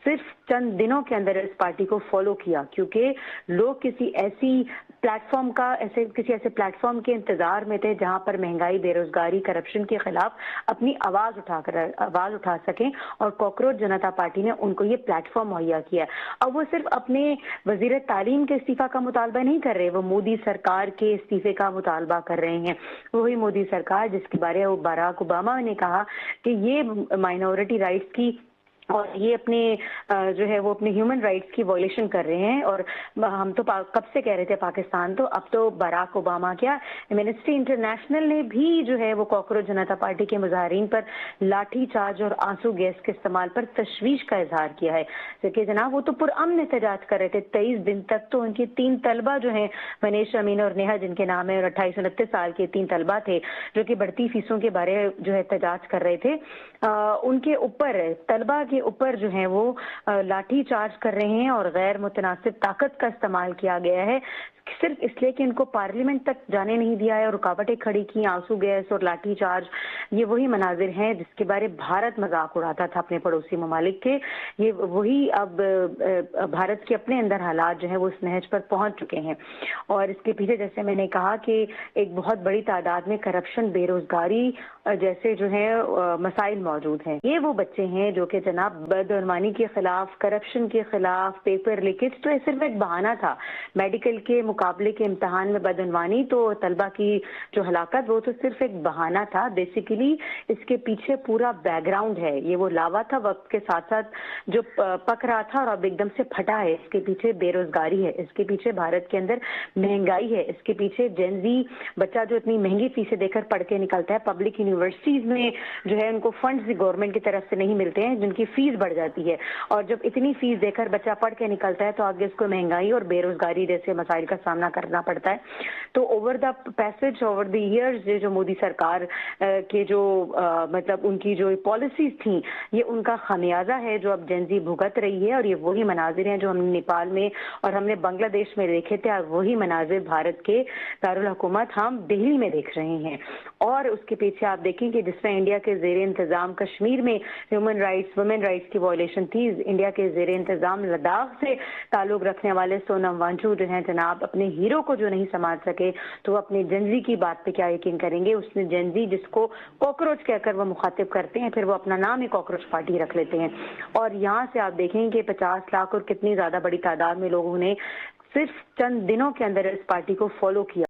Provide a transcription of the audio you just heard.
सिर्फ चंद दिनों के अंदर इस पार्टी को फॉलो किया, क्योंकि लोग किसी ऐसे प्लेटफॉर्म के इंतजार में थे जहां पर महंगाई, बेरोजगारी, करप्शन के खिलाफ अपनी आवाज उठा सकें, और कॉकरोच जनता पार्टी ने उनको ये प्लेटफॉर्म मुहैया किया। अब वो सिर्फ अपने वजीर तालीम के इस्तीफा का मुतालबा नहीं कर रहे, वो मोदी सरकार के इस्तीफे का मुतालबा कर रहे हैं। वही मोदी सरकार जिसके बारे में बराक ओबामा ने कहा कि ये माइनॉरिटी राइट्स की और ये अपने जो है वो अपने ह्यूमन राइट्स की वायलेशन कर रहे हैं। और हम तो कब से कह रहे थे पाकिस्तान, तो अब तो बराक ओबामा क्या, एमनेस्टी इंटरनेशनल ने भी जो है वो कॉकरोच जनता पार्टी के मुजाहिरीन पर लाठी चार्ज और आंसू गैस के इस्तेमाल पर तशवीश का इजहार किया है। क्योंकि जनाब वो तो पुरअमन एहतजाज कर रहे थे 23 दिन तक। तो उनकी 3 तलबा जो हैं, मनीष, अमीन और नेहा जिनके नाम है, और 28-29 साल के 3 तलबा थे जो कि बढ़ती फीसों के बारे जो है एहतजाज कर रहे थे, उनके ऊपर, तलबा के ऊपर जो है वो लाठी चार्ज कर रहे हैं और गैर मुतनासिब ताकत का इस्तेमाल किया गया है, सिर्फ इसलिए कि इनको पार्लियामेंट तक जाने नहीं दिया है और रुकावटें खड़ी की, आंसू गैस और लाठी चार्ज। ये वही मनाजिर हैं जिसके बारे भारत मजाक उड़ाता था अपने पड़ोसी ममालिक के। ये वही अब भारत के अपने अंदर हालात जो है वो इस नहज पर पहुंच चुके हैं। और इसके पीछे जैसे मैंने कहा कि एक बहुत बड़ी तादाद में करप्शन, बेरोजगारी जैसे जो है मसाइल मौजूद हैं। ये वो बच्चे हैं जो कि जनाब बदअनवानी के खिलाफ, करप्शन के खिलाफ, पेपर लीकेज तो ये सिर्फ एक बहाना था। मेडिकल के मुकाबले के इम्तहान में बदअनवानी तो तलबा की जो हलाकत, वो तो सिर्फ एक बहाना था। बेसिकली इसके पीछे पूरा बैकग्राउंड है। ये वो लावा था वक्त के साथ साथ जो पक रहा था और अब एकदम से फटा है। इसके पीछे बेरोजगारी है, इसके पीछे भारत के अंदर महंगाई है, इसके पीछे जेनजी बच्चा जो इतनी महंगी फीसें देकर पढ़ के निकलता है, पब्लिक यूनिवर्सिटीज में जो है उनको फंड्स गवर्नमेंट की तरफ से नहीं मिलते हैं, जिनकी फीस बढ़ जाती है। और जब इतनी फीस देकर बच्चा पढ़ के निकलता है तो आगे उसको महंगाई और बेरोजगारी जैसे मसाइल का सामना करना पड़ता है। तो over the passage, over the years, जो मोदी सरकार के जो मतलब उनकी जो पॉलिसीज थी, ये उनका खमियाजा है जो अब जेनजी भुगत रही है। और ये वही मनाजिर हैं जो हमने नेपाल में और हमने बांग्लादेश में देखे थे, और वही मनाजिर भारत के दारुल हुकूमत हम दिल्ली में देख रहे हैं। और उसके पीछे आप देखें कि जिसमें इंडिया के ज़ेरे इंतजाम कश्मीर में ह्यूमन राइट्स, वुमेन राइट्स की वायलेशन थी, इंडिया के ज़ेरे इंतजाम लद्दाख से ताल्लुक रखने वाले सोनम वांगचुक जो हैं जनाब, अपने हीरो को जो नहीं समझ सके तो वो अपने जेनजी की बात पे क्या यकीन करेंगे। उसने जेनजी जिसको कॉकरोच कहकर वो मुखातिब करते हैं, फिर वो अपना नाम ही कॉकरोच पार्टी रख लेते हैं। और यहाँ से आप देखेंगे कि 50 लाख और कितनी ज्यादा बड़ी तादाद में लोगों ने सिर्फ चंद दिनों के अंदर इस पार्टी को फॉलो किया।